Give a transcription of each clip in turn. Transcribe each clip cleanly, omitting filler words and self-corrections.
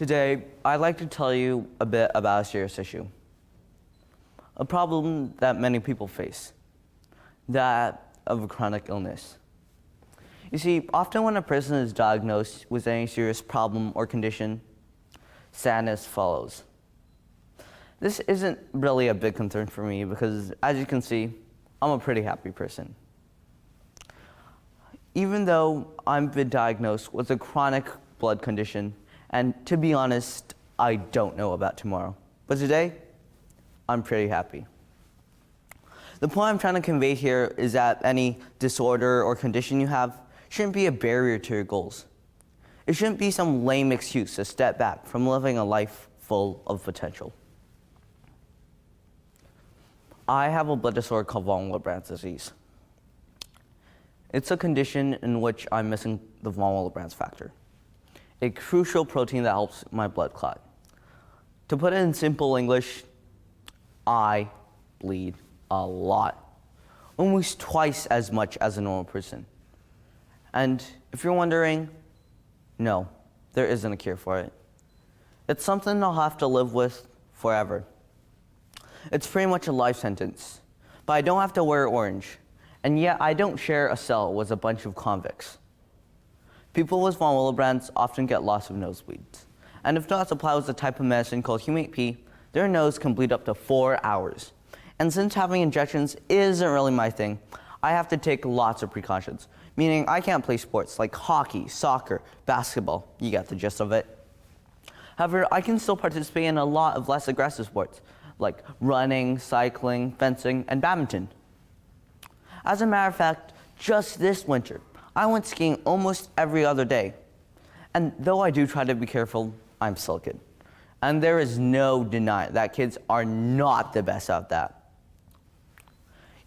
Today, I'd like to tell you a bit about a serious issue. A problem that many people face, that of a chronic illness. You see, often when a person is diagnosed with any serious problem or condition, sadness follows. This isn't really a big concern for me because, as you can see, I'm a pretty happy person. Even though I've been diagnosed with a chronic blood condition, and to be honest, I don't know about tomorrow. But today, I'm pretty happy. The point I'm trying to convey here is that any disorder or condition you have shouldn't be a barrier to your goals. It shouldn't be some lame excuse to step back from living a life full of potential. I have a blood disorder called von Willebrand's disease. It's a condition in which I'm missing the von Willebrand's factor, a crucial protein that helps my blood clot. To put it in simple English, I bleed a lot, almost twice as much as a normal person. And if you're wondering, no, there isn't a cure for it. It's something I'll have to live with forever. It's pretty much a life sentence, but I don't have to wear orange, and yet I don't share a cell with a bunch of convicts. People with von Willebrand's often get lots of nosebleeds, and if not supplied with a type of medicine called humate P, their nose can bleed up to 4 hours. And since having injections isn't really my thing, I have to take lots of precautions, meaning I can't play sports like hockey, soccer, basketball. You get the gist of it. However, I can still participate in a lot of less aggressive sports, like running, cycling, fencing, and badminton. As a matter of fact, just this winter, I went skiing almost every other day. And though I do try to be careful, I'm still a kid. And there is no denying that kids are not the best at that.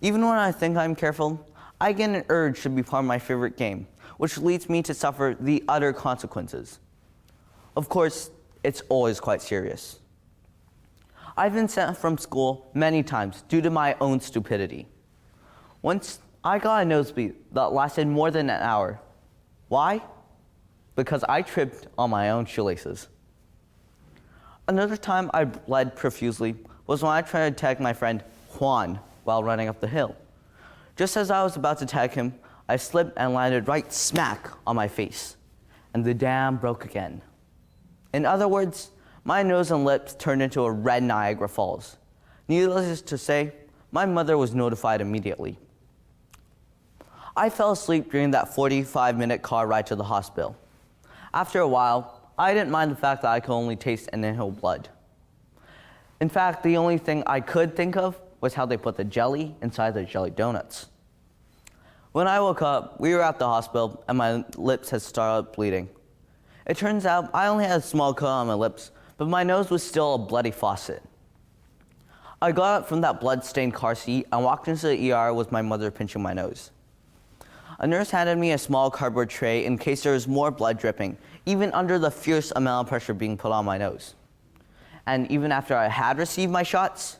Even when I think I'm careful, I get an urge to be part of my favorite game, which leads me to suffer the utter consequences. Of course, it's always quite serious. I've been sent from school many times due to my own stupidity. Once, I got a nosebleed that lasted more than an hour. Why? Because I tripped on my own shoelaces. Another time I bled profusely was when I tried to tag my friend Juan while running up the hill. Just as I was about to tag him, I slipped and landed right smack on my face, and the dam broke again. In other words, my nose and lips turned into a red Niagara Falls. Needless to say, my mother was notified immediately. I fell asleep during that 45-minute car ride to the hospital. After a while, I didn't mind the fact that I could only taste and inhale blood. In fact, the only thing I could think of was how they put the jelly inside the jelly donuts. When I woke up, we were at the hospital and my lips had started bleeding. It turns out I only had a small cut on my lips, but my nose was still a bloody faucet. I got up from that blood-stained car seat and walked into the ER with my mother pinching my nose. A nurse handed me a small cardboard tray in case there was more blood dripping, even under the fierce amount of pressure being put on my nose. And even after I had received my shots,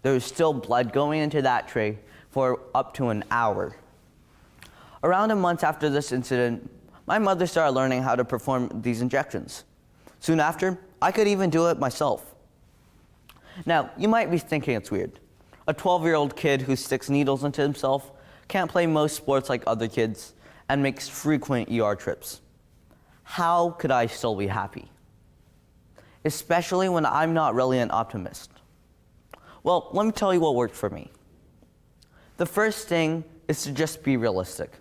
there was still blood going into that tray for up to an hour. Around a month after this incident, my mother started learning how to perform these injections. Soon after, I could even do it myself. Now, you might be thinking it's weird. A 12-year-old kid who sticks needles into himself can't play most sports like other kids and makes frequent ER trips. How could I still be happy? Especially when I'm not really an optimist. Well, let me tell you what worked for me. The first thing is to just be realistic.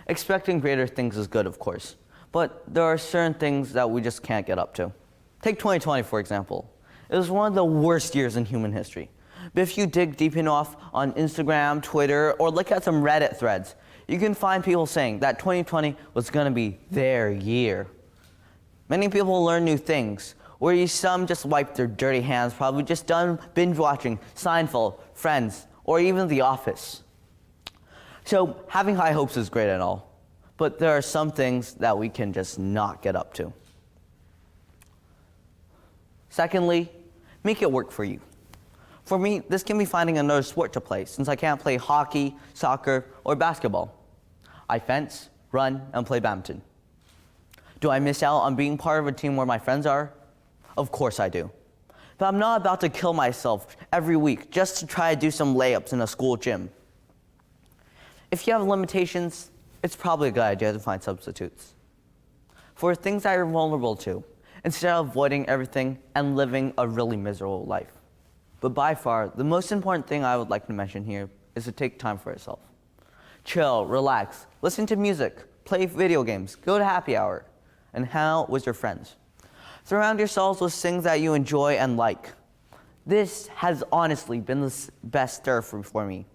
Expecting greater things is good, of course, but there are certain things that we just can't get up to. Take 2020, for example. It was one of the worst years in human history. But if you dig deep enough on Instagram, Twitter, or look at some Reddit threads, you can find people saying that 2020 was going to be their year. Many people learn new things, where some just wiped their dirty hands, probably just done binge watching Seinfeld, Friends, or even The Office. So having high hopes is great and all, but there are some things that we can just not get up to. Secondly, make it work for you. For me, this can be finding another sport to play, since I can't play hockey, soccer, or basketball. I fence, run, and play badminton. Do I miss out on being part of a team where my friends are? Of course I do. But I'm not about to kill myself every week just to try to do some layups in a school gym. If you have limitations, it's probably a good idea to find substitutes. For things that you're vulnerable to, instead of avoiding everything and living a really miserable life. But by far, the most important thing I would like to mention here is to take time for yourself. Chill, relax, listen to music, play video games, go to happy hour, and hang out with your friends. Surround yourselves with things that you enjoy and like. This has honestly been the best therapy for me.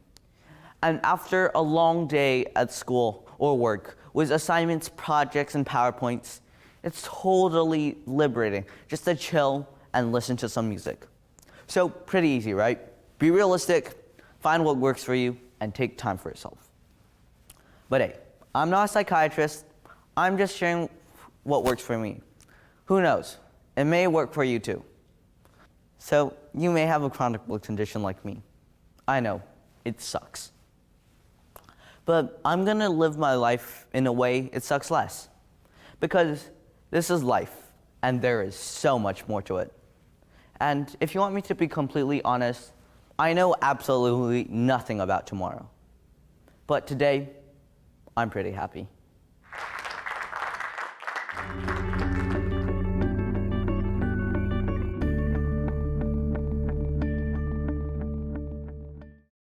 And after a long day at school or work with assignments, projects, and PowerPoints, it's totally liberating just to chill and listen to some music. So pretty easy, right? Be realistic, find what works for you, and take time for yourself. But hey, I'm not a psychiatrist. I'm just sharing what works for me. Who knows? It may work for you too. So you may have a chronic blood condition like me. I know, it sucks. But I'm gonna live my life in a way it sucks less. Because this is life, and there is so much more to it. And if you want me to be completely honest, I know absolutely nothing about tomorrow. But today, I'm pretty happy.